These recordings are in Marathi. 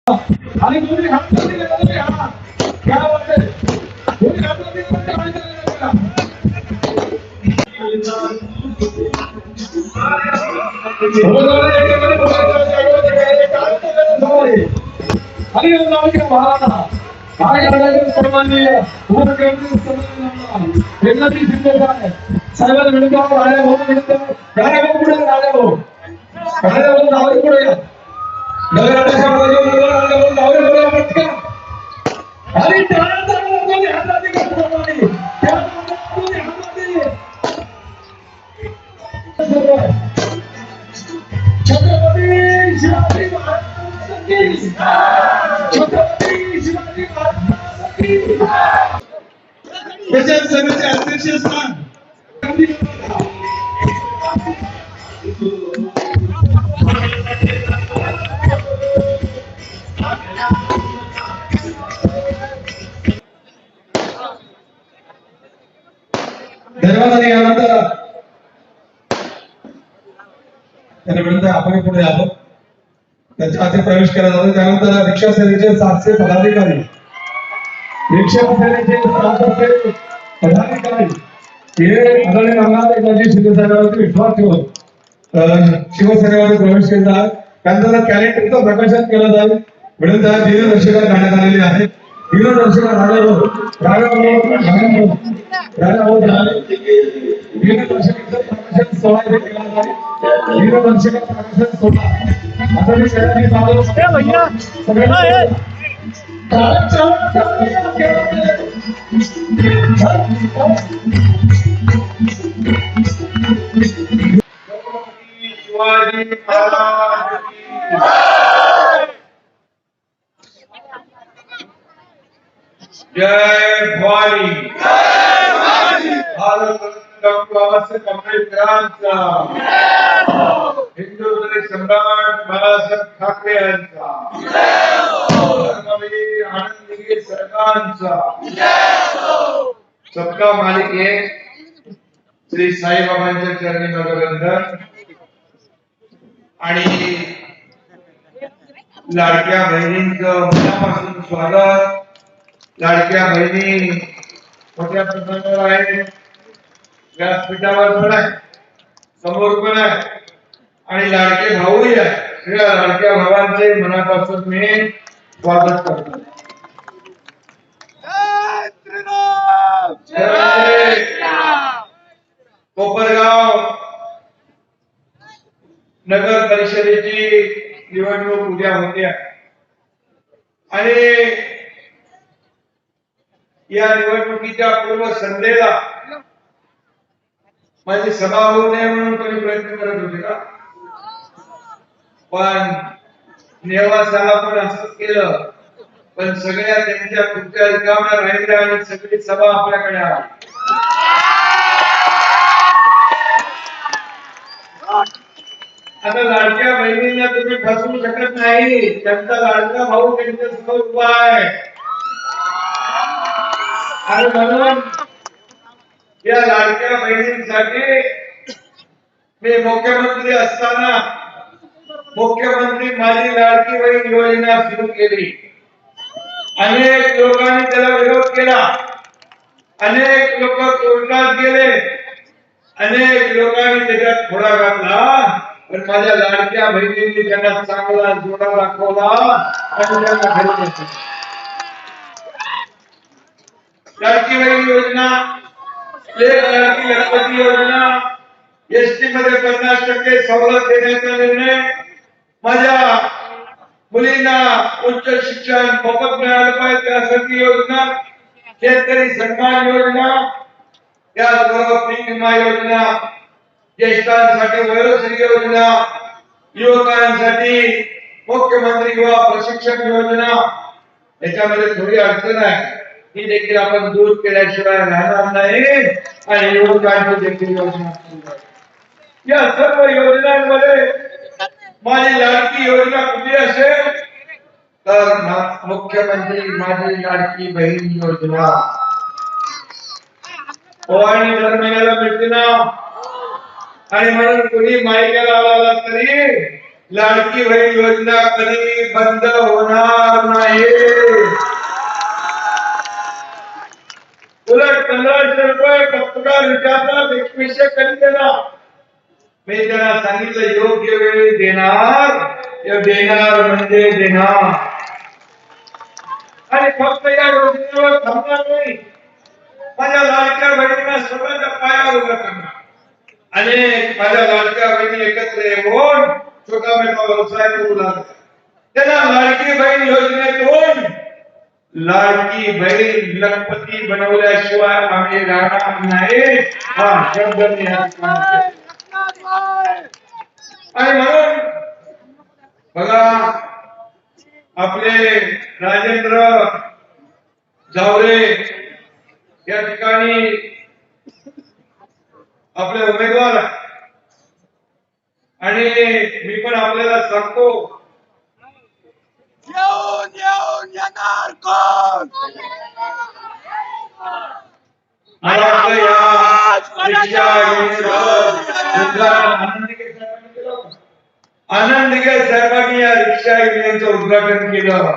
आणि तुम्ही हात खाली गेला तुम्ही हा क्या बात आहे तुम्ही हात खाली गेला आणि महाराणा काय करायचं सन्माननीय साहेबांना मिळतो राजा भाऊ मिळतो राजा भाऊ पुढे राजा भाऊ पुढे छत्रपती शिवाजी महाराज की छत्रपती शिवाजी महाराज की प्रशासन समितीचे अध्यक्ष स्थान धन्यवाद त्यानंतर आपण पुढे आलो त्यांच्या हाती प्रवेश केला जातो त्यानंतर रिक्षा सेवेचे 700 पदाधिकारी रिक्षा सेवेचे 700 पदाधिकारी हे आदरणीय नामदार एकनाथजी शिंदे साहेबांवरती विश्वास ठेवून शिवसेनेमध्ये प्रवेश केला आहे त्यांचं कॅलेंडरचं प्रकाशन केलं जाईल म्हणून त्या दिनदर्शिका काढण्यात आलेली आहे दिनदर्शिका जय भवानी भारत डॉक्टर बाबासाहेब आंबेडकरांचा हिंदू सम्राट बाळासाहेब ठाकरे यांचा धर्मवीर आनंदगिरी सरकारांचा सबका मालिक एक श्री साईबाबांच्या चरणी नववंदन आणि लाडक्या बहिणींचं मनापासून स्वागत लाडक्या बहिणी मोठ्या प्रमाणावर आहेत व्यासपीठावर पण आहे समोर पण आहे आणि लाडके भाऊही आहे सगळ्या लाडक्या भावांचे मनापासून मी स्वागत करतो कोपरगाव नगर परिषदेची निवडणूक उद्या होते आणि या निवडणुकीच्या पूर्व संध्येला माझी सभा होऊ नये म्हणून तुम्ही प्रयत्न करत होते का पण नेवासाला पण असंच केलं पण सगळ्या त्यांच्या खुर्च्या रिकाम्या राहिल्या आणि सगळी सभा आपल्याकडे आली आता लाडक्या बहिणींना तुम्ही फसवू शकत नाही त्यांचा लाडका भाऊ त्यांच्या समोर उभा आहे आणि म्हणून या लाडक्या बहिणींसाठी मी मुख्यमंत्री असताना मुख्यमंत्री माझी लाडकी बहीण योजना सुरू केली अनेक लोकांनी त्याला विरोध केला अनेक लोक कोर्टात गेले अनेक लोकांनी त्याच्यात थोडा घातला पण माझ्या लाडक्या बहिणींनी त्यांना चांगला जोडा दाखवला आणि त्यांना घरी घेतलं लाडकी बहीण योजना एक लाडकी गणपती योजना एसटी मध्ये 50% सवलत देण्याचा निर्णय माझ्या मुलींना उच्च शिक्षण मोफत मिळालं पाहिजे त्यासाठी योजना शेतकरी सन्मान योजना त्याचबरोबर पीक विमा योजना ज्येष्ठांसाठी वयोश्री योजना युवकांसाठी मुख्यमंत्री युवा प्रशिक्षण योजना याच्यामध्ये थोडी अडचण आहे ही देखील आपण दूर केल्याशिवाय राहणार नाही आणि युवकांची देखील योजना या सर्व योजनांमध्ये माझी लाडकी योजना कुठली असेल तर मुख्यमंत्री माझी लाडकी बहीण योजना ओवाळणी दर महिन्याला मिळते ना आणि म्हणून कोणी माहिती लावला तरी लाडकी बहीण योजना कधी बंद होणार रुपये पत्रकार विचारतात 2100 कधी देणार. मी त्यांना सांगितलं योग्य वेळी देणार, देणार म्हणजे देणार. आणि फक्त या योजनेवर थांबणार नाही, माझ्या लाडक्या बहिणींना स्वतःच्या पायावर उभं करणार. अनेक माझ्या लाडक्या बहिणी एकत्र येऊन छोटा मोठा व्यवसाय करू लागला. त्यांना लाडकी बहीण योजनेतून लाडकी बहीण लखपती बनवल्याशिवाय आम्ही राहणार नाही, हा शब्द मी आणि म्हणून बघा आपले राजेंद्र जावरे या ठिकाणी आपले उमेदवार आणि मी पण आपल्याला सांगतो येऊन येणार कोण? मला वाटतं आनंद दिघे साहेबांनी या रिक्षा युनियनचं उद्घाटन केलं,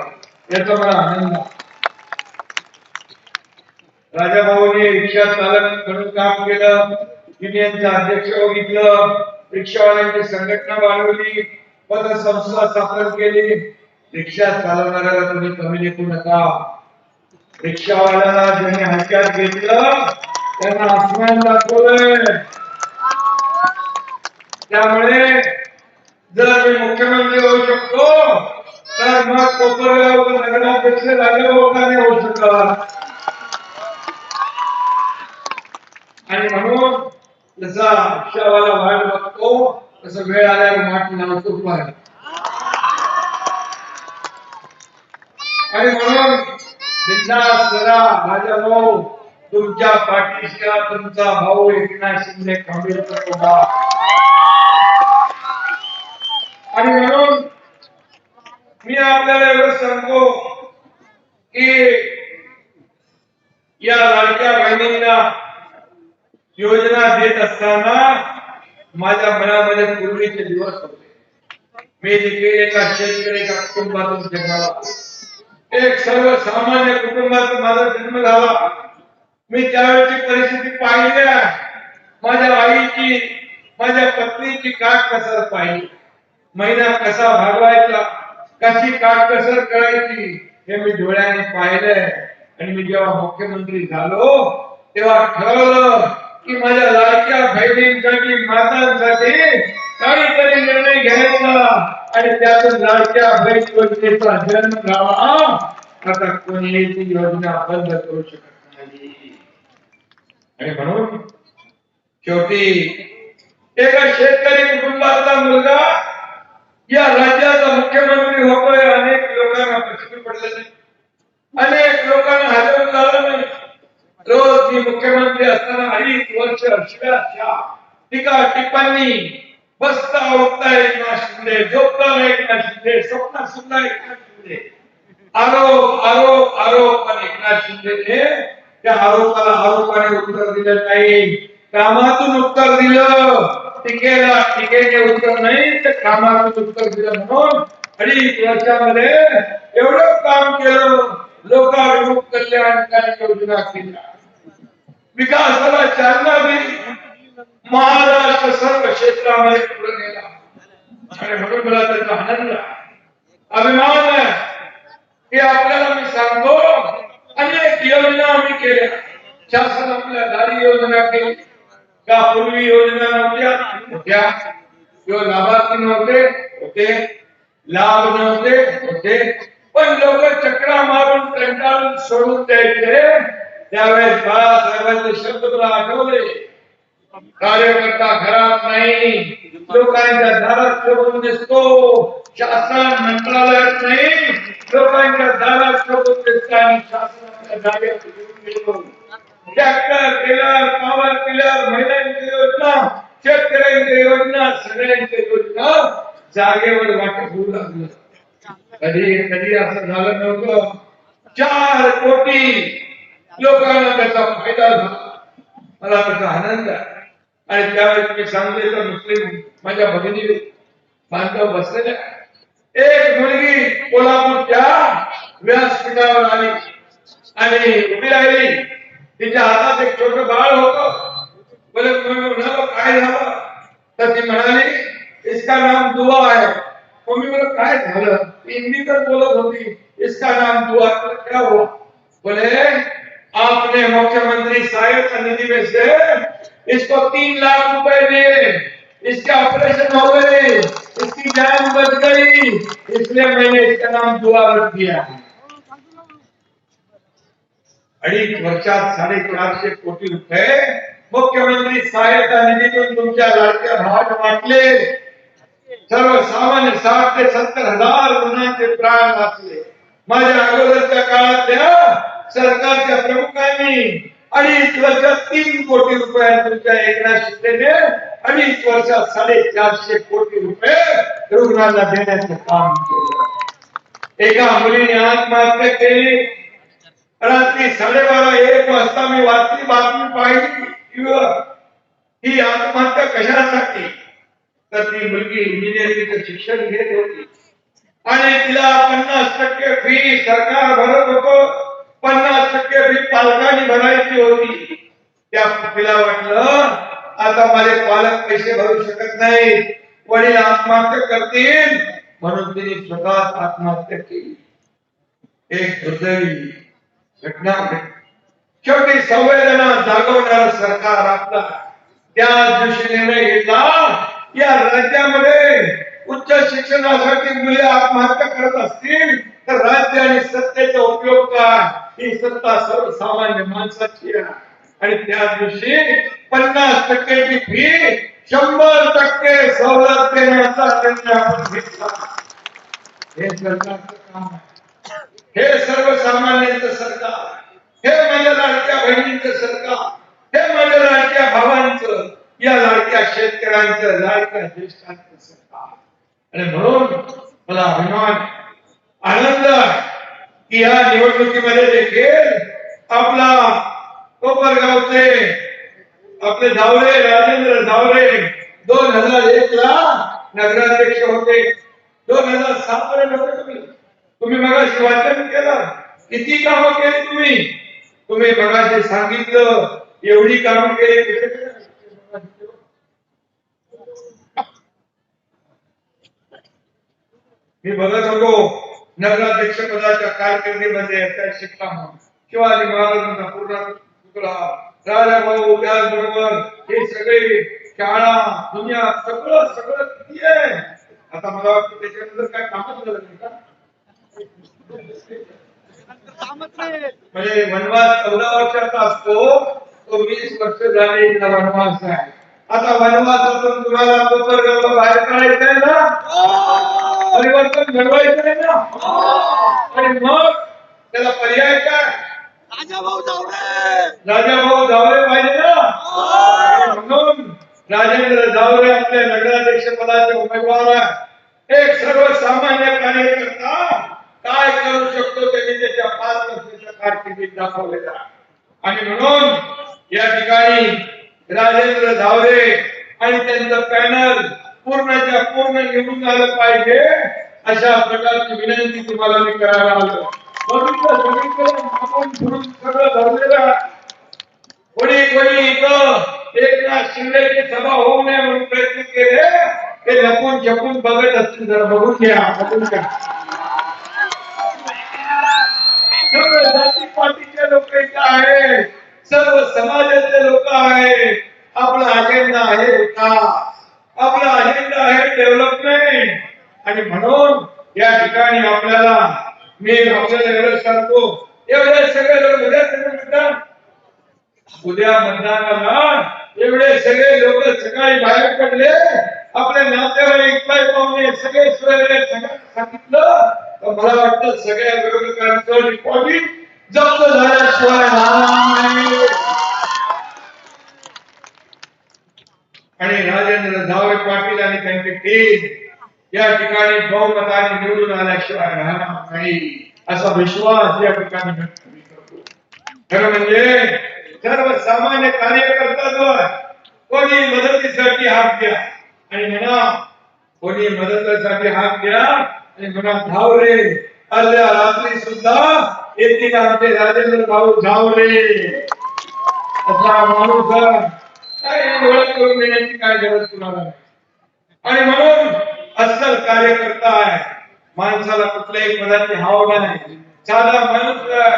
याचा मला आनंद. राजाभाऊने रिक्षा चालक म्हणून काम केलं, युनियनचं अध्यक्ष बघितलं, रिक्षावाल्यांची संघटना वाढवली, पतसंस्था स्थापन केली. रिक्षा चालवणाऱ्याला तुम्ही कमी लेखू नका. रिक्षावाल्याला ज्यांनी हातात घेतलं त्यांना आसमान दाखवलंय. त्यामुळे जर मी मुख्यमंत्री होऊ शकतो तर मग कोपरगाव नगराध्यक्ष राजाभाऊ का नाही होऊ शकत. आणि म्हणून जसा रिक्षावाला वाट बघतो तसं वेळ आल्यावर माठ लावतो पाहिजे. आणि म्हणून बिनधास्त करा राजाभाऊ, तुमच्या पाठीशी तुमचा भाऊ एकनाथ शिंदे खंबीरपणे उभा. आणि म्हणून मी आपल्याला एवढं सांगतो की या लाडक्या बहिणींना योजना देत असताना माझ्या मनामध्ये पूर्वीचे दिवस होते. मी देखील एका शेतकऱ्याच्या कुटुंबातून जन्माला, एक सर्वसामान्य कुटुंबात माझा जन्म झाला. मी त्यावेळची परिस्थिती पाहिली, माझ्या आईची माझ्या पत्नीची काटकसर पाहिली, महिना कसा भागवायचा, कशी काटकसर करायची हे मी डोळ्याने पाहिलंय. आणि मी जेव्हा मुख्यमंत्री झालो तेव्हा ठरवलं की माझ्या लाडक्या बहिणींसाठी, मातांसाठी काहीतरी निर्णय घ्यायचा आणि त्यातून लाडक्या बहीण योजनेचा जन्म झाला. आता कोणीही ती योजना बंद करू शकत नाही. आणि म्हणून शेवटी एका शेतकरी कुटुंबातला मुलगा या राज्याचा मुख्यमंत्री होतोय. अनेक लोकांना प्रश्न पडले नाही, अनेक लोकांना हलवून लावलं नाही. रोज मी मुख्यमंत्री असताना 2.5 वर्ष अशा टीका टिप्पणी, बसता उठता एकनाथ शिंदे, झोपता एकनाथ शिंदे, स्वप्नात सुद्धा एकनाथ शिंदे, आरोप आरोप आरोप. आणि एकनाथ शिंदेने त्या आरोपाला आरोपाने उत्तर दिलं नाही, कामातून उत्तर दिलं. टीकेला टीकेने उत्तर नाही तर कामातून उत्तर दिलं. म्हणून 2.5 वर्षामध्ये एवढं काम केलं, लोकाभिमुख कल्याणकारी योजना केल्या, विकासाला चालना दिली, महाराष्ट्र सर्व क्षेत्रामध्ये पुढे गेला. आणि म्हणून मला त्याचा आनंद अभिमान आहे की आपल्याला मी सांगतो अनेक योजना आम्ही केल्या. शासन आपल्या दारी योजना केली का? पूर्वी योजना नव्हत्या, किंवा लाभार्थी नव्हते होते, लाभ नव्हते होते, पण लोक चक्रा मारून कंटाळून सोडून द्यायचे. त्यावेळेस बाळासाहेबांचे शब्द तुला आठवले, कार्यकर्ता घरात नाही, लोकांच्या दारात शोधून दिसतो. शासन मंत्रालयात नाही, लोकांच्या दारात शोधून दिसतो. आणि शासनाच्या जागेवर घेऊन गेलो. ट्रॅक्टर, टेलर, पॉवर टिलर, महिलांची योजना, शेतकऱ्यांची योजना, सगळ्यांची योजना जागेवर वाटप होऊ लागलं. कधी कधी असं झालं नव्हतं. 4 कोटी लोकांना त्याचा फायदा झाला. मला त्याचा आनंद आहे. आणि त्यावेळेस मी सांगते तर मुस्लिम माझ्या भगिनी बांधव बसलेल्या, एक मुलगी कोल्हापूरच्या व्यासपीठावर आली आणि उभी राहिली तिच्या हातात एक छोटं बाळ होतं. बोले म्हणालो काय झालं? तर ती म्हणाली इसका नाम दुआ है. मी बोला काय झालं? हिंदी तर बोलत होती. इसका नाम दुआ. क्या हुआ? बोले आपने मुख्यमंत्री सहायता निधि में से इसको 3 लाख रुपए दिए, इसके ऑपरेशन हो गए, इसकी जान बच गई, इसलिए मैंने इसका नाम दुआ रख दिया. 2.5 वर्षात 450 कोटी रुपये मुख्यमंत्री सहायता निधीतून तुमच्या लाडक्या भावाला वाटले. सर्वसामान्य 60 ते 70 हजार रुग्णांचे प्राण वाचले. माझ्या अगोदरच्या काळातल्या सरकारच्या प्रमुखांनी 2.5 वर्षात 3 कोटी रुपये तुमच्या एकनाथ शिंदेने 2.5 वर्षात 450 कोटी रुपये रुग्णांना देण्याचं काम केलं. एका मुलीने आत्महत्या केली. रात्री 12:30-1 वाजता मी वाचली बातमी पाहिली. ही आत्महत्या कशासाठी? तर ती मुलगी इंजिनिअरिंगचं शिक्षण घेत होती आणि तिला 50% फी सरकार भरत होतं. 50% फी पालकांनी भरायची होती. त्या तिला वाटलं आता माझे पालक पैसे भरू शकत नाही, वडील आत्महत्या करतील, म्हणून तिने स्वतः आत्महत्या केली. एक दुर्दैवी घटना. शेवटी संवेदना जागवणारं सरकार आपला त्या दिवशी निर्णय घेतला. या राज्यामध्ये उच्च शिक्षणासाठी मुले आत्महत्या करत असतील तर राज्य आणि सत्तेचा उपयोग काय? ही सत्ता सर्वसामान्य माणसाची आहे. आणि त्या दिवशी 50% फी 100% सवलत देण्याचा निर्णय आपण घेतला. हे सरकारचं काम आहे. हे सर्वसामान्यांचं सरकार, हे माझ्या लाडक्या बहिणींचं सरकार, हे माझ्या लाडक्या भावांचं, या लाडक्या शेतकऱ्यांचं, लाडक्या ज्येष्ठांचं सरकार. आणि म्हणून मला अभिमान आनंद की या निवडणुकीमध्ये देखील आपला कोपरगावचे आपले धावरे राजेंद्र धावरे 2001 ला नगराध्यक्ष होते. 2007 मध्ये तुम्ही मगाशी वाचन केलं. किती कामं केली तुम्ही मगाशी सांगितलं एवढी कामं केली. मी बघत होतो नगराध्यक्ष पदाच्या कारकिर्दीमध्ये ऐतिहासिक काम शिवाजी महाराजांचा पूर्ण तुकडा, राजाभाऊ त्याचबरोबर हे सगळे शाळा दुनिया सगळं किती आहे. आता मला वाटतं त्याच्यानंतर काय कामच झालं नाही का? म्हणजे वनवास 14 वर्षाचा असतो, तो 20 वर्ष झाले वनवास आहे. आता वनवासातून तुम्हाला कोपरगावला बाहेर काढायचंय ना, परिवर्तन घडवायचंय ना, आणि मग त्याला पर्याय काय? राजाभाऊ जावरे पाहिजे ना. म्हणून राजेंद्र जावरे आपल्या नगराध्यक्ष पदाचे उमेदवार आहे. एक सर्वसामान्य कार्यकर्ता काय करू शकतो त्यांनी त्याच्या 5 वर्षाच्या कारकिर्दीत दाखवलेला. आणि म्हणून या ठिकाणी राजेंद्र धावरे आणि त्यांचं पॅनल पूर्णच्या पूर्ण निवडून आलं पाहिजे अशा प्रकारची विनंती तुम्हाला मी करायला आलो. सगळं भरलेलं कोणी इथं एकनाथ शिंदेची सभा होऊ नये म्हणून प्रयत्न केले. ते लपून छपून बघत असतील, जरा बघून घ्या. सर्व जाती पातीचे लोक इथं आहे, सर्व समाजाचे लोक आहे. आपला अजेंडा आहे विकास, आपला अजेंडा आहे डेव्हलपमेंट. आणि म्हणून या ठिकाणी आपल्याला मी आपल्याला एवढं सांगतो, एवढे सगळे लोक उद्या मतदानाला एवढे सगळे लोक सकाळी बाहेर पडले. आपल्या नातेवाईक पाहुणे सगळे सांगितलं तर मला वाटतं सगळ्या विरोधकांचं डिपॉझिट जप्त झाल्याशिवाय आणि राजेंद्र धावरे पाटील आणि त्यांची टीम या ठिकाणी बहुमताने निवडून आल्याशिवाय राहणार नाही असा विश्वास या ठिकाणी व्यक्त करतो. खरं म्हणजे सर्वसामान्य कार्यकर्ता जो आहे, कोणी मदतीसाठी हात द्या आणि म्हणा, कोणी मदतीसाठी हात द्या आणि म्हणा धावरे अर्ध्या रात्री सुद्धा येतील आमचे राजेंद्र भाऊ धावरे. असा माणूस काय ओळख करून देण्याची काय गरज तुम्हाला नाही. आणि म्हणून अस्सल कार्यकर्ता आहे, माणसाला कुठल्याही पदाची हाव नाही, साधा माणूस आहे.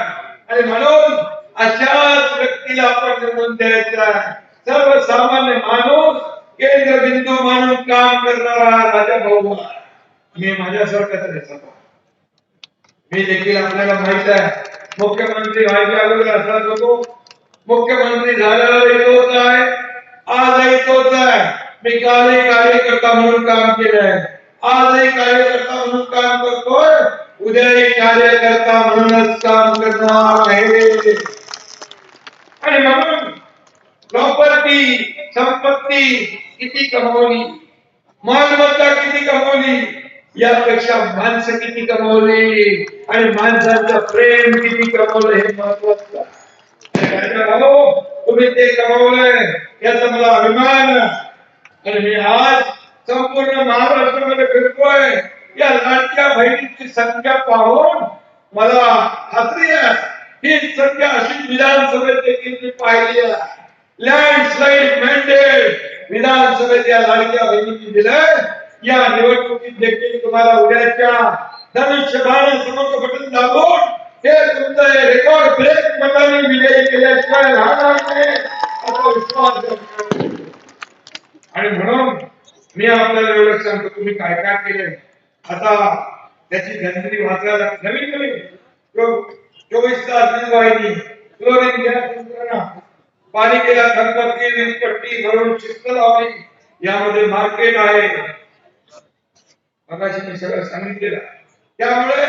आणि म्हणून अशाच व्यक्तीला आपण निवडून द्यायचा. सर्वसामान्य माणूस, केंद्रबिंदू मानून काम करणारा राजा भाऊ. मी माझ्यासारखाच आहे. मी देखील आपल्याला माहित आहे, मुख्यमंत्री व्हायच्या अगोदर असाच होतो, मुख्यमंत्री झाल्यावर तोच आहे, आजही तोच आहे. मी कालही कार्यकर्ता म्हणून काम केलंय, आजही कार्यकर्ता म्हणून काम करतोय, उद्याही कार्यकर्ता म्हणूनच काम करणार आहे. आणि म्हणून प्रॉपर्टी, संपत्ती किती कमवली, मालमत्ता किती कमवली, यापेक्षा माणसं किती कमवली आणि माणसाचं प्रेम किती कमवलं हे महत्वाचं. तुम्ही ते कमवलंय याचा मला अभिमान. आणि मी आज संपूर्ण महाराष्ट्रामध्ये फिरतोय, या लाडक्या बहिणीची संख्या पाहून मला खात्री आहे ही संख्या अशी विधानसभेत देखील मी पाहिली आहे. लँडस्लाइड मॅन्डेट विधानसभेत या लाडक्या बहिणीची दिलंय. या निवडणुकीत देखील तुम्हाला उद्याच्या धनुष्यबाणासमोर बटन दाबून हे तुमचं रेकॉर्ड ब्रेक मतांनी विजयी केल्याशिवाय राहणार नाही असा विश्वास. आणि म्हणून मी आपल्याला एवढं सांगतो, तुम्ही काय काय केले. आता त्याची जनतेने वाचायला नवीन 24 तास वीज वाहिनी, क्लोरीन गॅस यंत्रणा, पालिकेला खतपट्टी, वीजपट्टी भरून शिस्त लावली, यामध्ये मार्केट आहे. मगाशी मी सगळं सांगितलेलं. त्यामुळे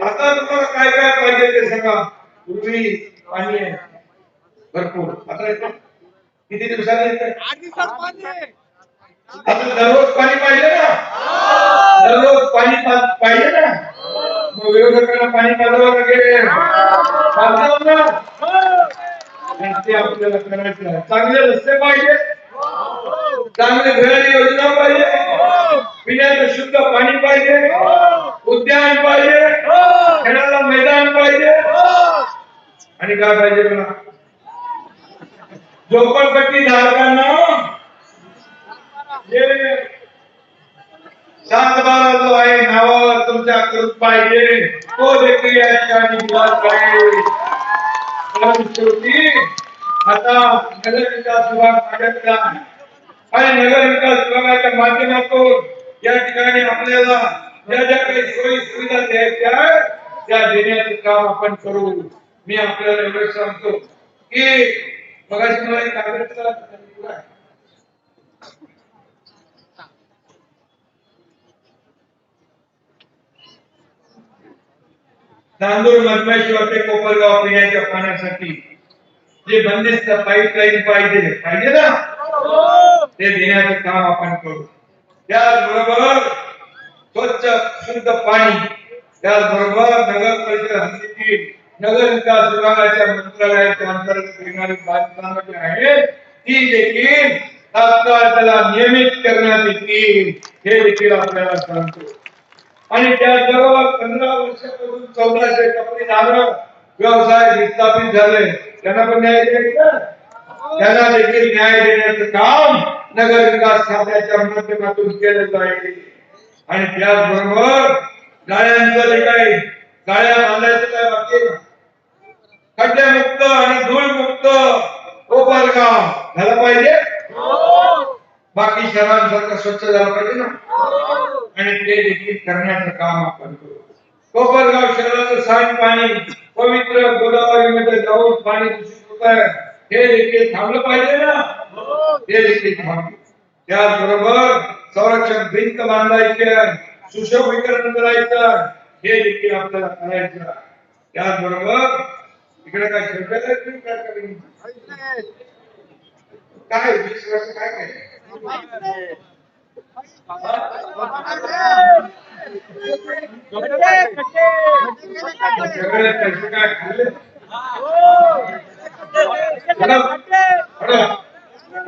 आता तुम्हाला काय काय पाहिजे ते सांगा. पूर्वी पाणी आहे भरपूर, आता येतं किती दिवसांनी येतं? 8 दिवसात पाणी. आता दररोज पाणी पाहिजे ना, दररोज पाणी पाहिजे ना. मग विरोधकांना पाणी पाजावं लागेल, पाजावं ना. आणि ते आपल्याला करायचं आहे. चांगले रस्ते पाहिजे, चांगली घराची योजना पाहिजे, पिण्याचं शुद्ध पाणी पाहिजे, उद्यान पाहिजे, खेळायला मैदान पाहिजे. आणि काय पाहिजे मला? झोपडपट्टी धारकांना सातबारा जो आहे नावावर तुमच्या करून पाहिजे, तो देखील या ठिकाणी दिला पाहिजे. आता नगर विकास विभाग माझ्याकडे आहे आणि नगर विकास विभागाच्या माध्यमातून या ठिकाणी आपल्याला ज्या ज्या काही सोयी सुविधा द्यायच्या आहेत त्या देण्याचं काम आपण करू. मी आपल्याला एवढं सांगतो की मगाशी मला एक कागदपत्र नांदूर मधमेश्वर ते कोपरगाव पिण्याच्या पाण्यासाठी जे बंदिस्त पाईपलाईन पाहिजे ना, ते देण्याचं काम आपण करू. त्याचबरोबर स्वच्छ शुद्ध पाणी, त्याचबरोबर नगर परिषद हद्दीतील नगर विकास विभागाच्या मंत्रालयाच्या अंतर्गत येणारी बांधकामं जी आहेत ती देखील तात्काळ त्याला नियमित करण्यात येतील, हे देखील आपल्याला सांगतो. आणि त्याचबरोबर 15 वर्षापासून 1400 कपडेदार व्यवसाय विस्थापित झाले, त्यांना पण न्याय द्यायचा, त्यांना देखील न्याय देण्याचं काम नगर विकास खात्याच्या माध्यमातून केलं जाईल. आणि त्याचबरोबर गाड्यांचं जे काही गाड्या बांधायचं काय बाकी खड्डेमुक्त आणि धूळमुक्त कोपरगाव झालं पाहिजे, बाकी शहरांसारखं स्वच्छ झालं पाहिजे ना. आणि ते देखील करण्याचं काम आपण करू. कोपरगाव शहराचं सांडपाणी पवित्र गोदावरीमध्ये जाऊन पाणी दूषित होत आहे, हे देखील थांबलं पाहिजे ना, हे देखील थांबलं. त्याचबरोबर संरक्षण भिंत बांधायची, सुशोभीकरण करायचं, हे देखील आपल्याला करायचं. त्याचबरोबर इकडे काय शब्द काय 20 वर्ष काय काय सगळे पैसे काय खाल्ले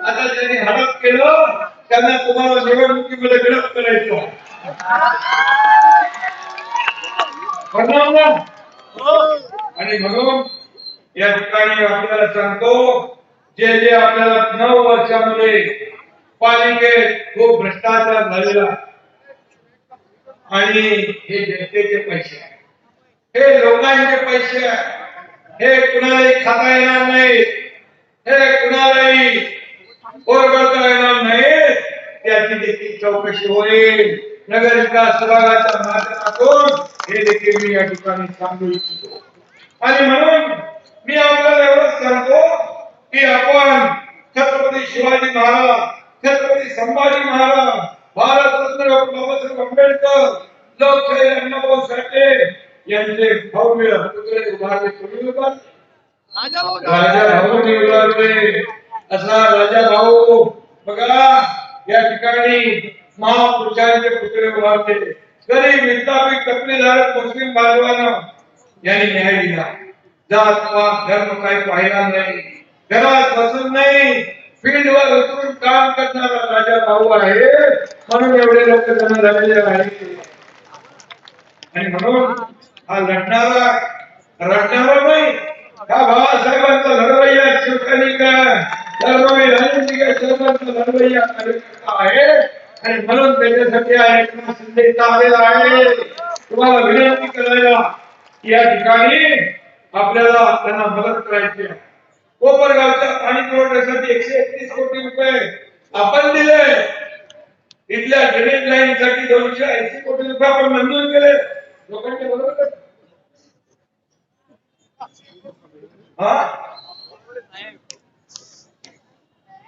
आता त्यांनी हडप केलं, त्यांना तुम्हाला निवडणुकीमध्ये विरोध करायचा. आणि म्हणून या ठिकाणी आपल्याला सांगतो जे जे आपल्याला 9 वर्षामध्ये पालिकेत खूप भ्रष्टाचार झालेला आणि हे जनतेचे पैसे आहे, हे लोकांचे पैसे आहे, हे कुणालाही खाता येणार नाही, हे कुणालाही ओरडता येणार नाही, त्याची देखील चौकशी होईल. नगर विकास विभागाच्या माध्यमातून हे देखील मी या ठिकाणी सांगू इच्छितो. आणि म्हणून मी आपल्याला एवढंच सांगतो की आपण छत्रपती शिवाजी महाराज, छत्रपती संभाजी महाराज, भारतरत्न डॉक्टर बाबासाहेब आंबेडकर, लोकशाही अण्णाभाऊ साठे यांचे भव्य पुतळे उभारले. कोणी उभारले? राजा भाऊंनी उभारले. असा राजा भाऊ बघा या ठिकाणी महापुरुषांचे पुतळे उभारले. गरीब विस्थापित तपलीदार मुस्लिम बांधवांना यांनी न्याय दिला. जात पात धर्म काही पाहिला नाही, घरात बसून नाही, फील्डवर उतरून काम करणारा राजा भाऊ आहे. म्हणून एवढे लोक जमा झालेले आहेत. आणि म्हणून हा रडणारा नाही, हा बाळासाहेबांचा लढवय्या शिवसैनिक धर्मवीर रणजित सर्वांचा लढवय्या कार्यकर्ता आहे. आणि म्हणून त्याच्यासाठी एकनाथ शिंदे इथं आलेला आहे. तुम्हाला विनंती करायला या ठिकाणी आपल्याला त्यांना मदत करायची आहे. कोपरगावच्या पाणी पुरवठ्यासाठी 131 कोटी रुपये आपण दिले. इथल्या ड्रेनेज लाईन साठी 280 कोटी रुपये आपण मंजूर केले. लोकांच्या बरोबर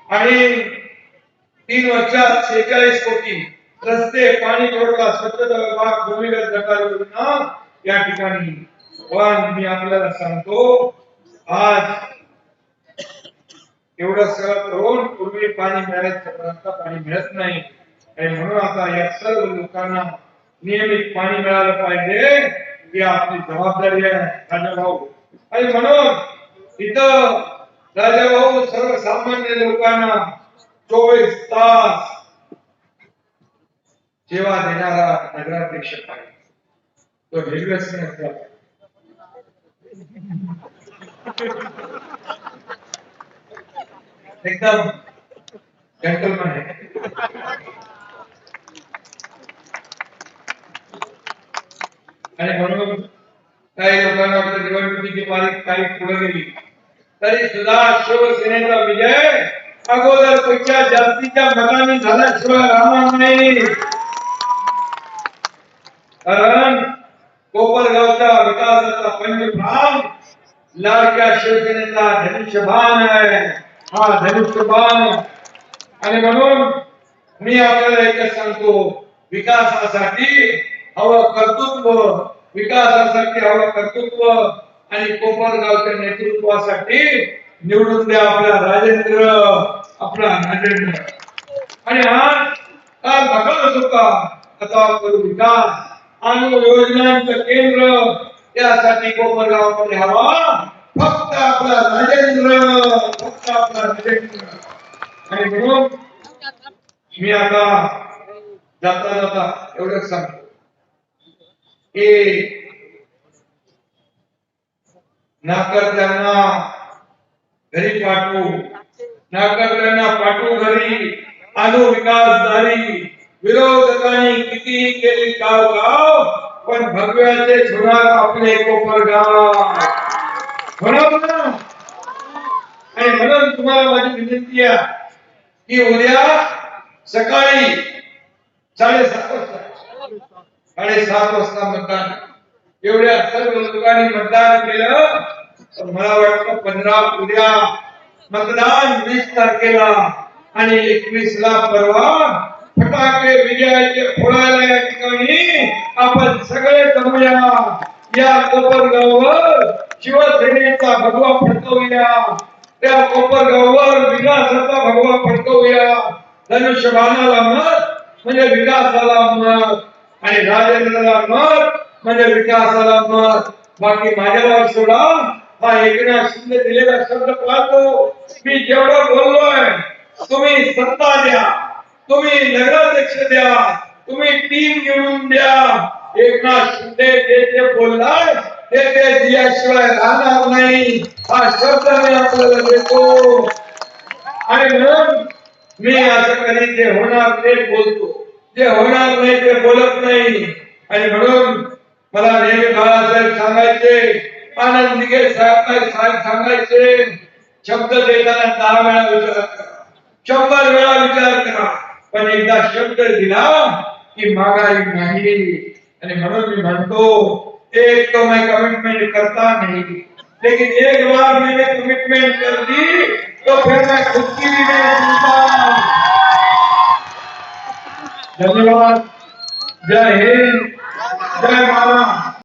आणि 3 वर्षात 46 कोटी रस्ते, पाणी पुरवठा, स्वच्छता विभाग, भूमिगत गटार योजना या ठिकाणी. पण मी आपल्याला सांगतो आज एवढं सगळं करून पूर्वी पाणी मिळायचं, आता पाणी मिळत नाही. आणि म्हणून आता या सर्व लोकांना नियमित पाणी मिळालं पाहिजे ही आपली जबाबदारी आहे राजाभाऊ. आणि म्हणून इथं राजाभाऊ सर्वसामान्य लोकांना 24 तास सेवा देणारा नगराध्यक्ष आहे. तो निर्व्यसनी असला एकदम जेंटलमॅन आहे. आणि म्हणून काही लोकांना आपल्या निवडणुकीची तारीख पुढे गेली तरी सुद्धा शिवसेनेचा विजय अगोदरपेक्षा जास्तीच्या मतांनी झाल्याशिवाय राहणार नाही. कारण कोपरगावच्या विकासाचा पंचप्राण लाडक्या शिवसेनेचा धनुष्यबाण आहे. हा धनुष्यबाण. आणि म्हणून मी आपल्याला एकच सांगतो, विकासासाठी हवं कर्तृत्व, विकासासाठी हवं कर्तृत्व. आणि कोपरगावच्या नेतृत्वासाठी निवडून द्या आपला राजेंद्र, आपला राजेंद्र. आणि आज काल बघा होता आता करू विकास आणि योजनांचं केंद्र. त्यासाठी कोपरगावमध्ये हवा फक्त आपला राजेंद्र, फक्त आपला राजेंद्र. आणि म्हणून मी आता जाता जाता एवढंच सांगतो की नाकर्त्यांना घरी पाठवू, नाकर्त्यांना पाठवू घरी, आणू विकासदारी. विरोधकांनी कितीही केली गाव पण भगव्याचेच होणार आपले कोपरगाव. म्हणून आणि म्हणून तुम्हाला माझी विनंती आहे की उद्या सकाळी 7:30 वाजता मतदान. एवढ्या सर्व लोकांनी मतदान केलं तर मला वाटतं 15 उद्या मतदान, 20 तारखेला आणि 21 ला परवा फटाके विजयाचे फोडायला या ठिकाणी आपण सगळे जमूया. या कोपरगाववर शिवसेनेचा भगवा फडकवूया, त्या कोपरगाववर विकासाचा भगवा फडकवूया. धनुष्यबाणाला मत म्हणजे विकासाला मत आणि राजेंद्रला मत म्हणजे विकासाला मत. बाकी माझ्यावर सोडा. हा एकनाथ शिंदे दिलेला शब्द पाहतो. मी जेवढं बोललोय, तुम्ही सत्ता द्या, तुम्ही नगराध्यक्ष द्या, तुम्ही टीम निवडून द्या. एकनाथ शिंदे जे बोललाय ते दिल्याशिवाय राहणार नाही. हा शब्द मी आपल्याला देतो. आणि म्हणून मी असं कधी जे होणार ते बोलतो, जे होणार नाही ते बोलत नाही. आणि म्हणून मला नेहमी बाळासाहेब सांगायचे, आनंद निगे साहेब सांगायचे, शब्द देताना 10 वेळा विचार करा, 100 वेळा विचार करा, पण एकदा शब्द दिला की माघारी नाही. आणि म्हणून मी म्हणतो, एक तो मैं कमिटमेंट करता नहीं, लेकिन एक बार मैंने कमिटमेंट कर दी तो फिर मैं खुद की भी नहीं सुनता. धन्यवाद. जय हिंद, जय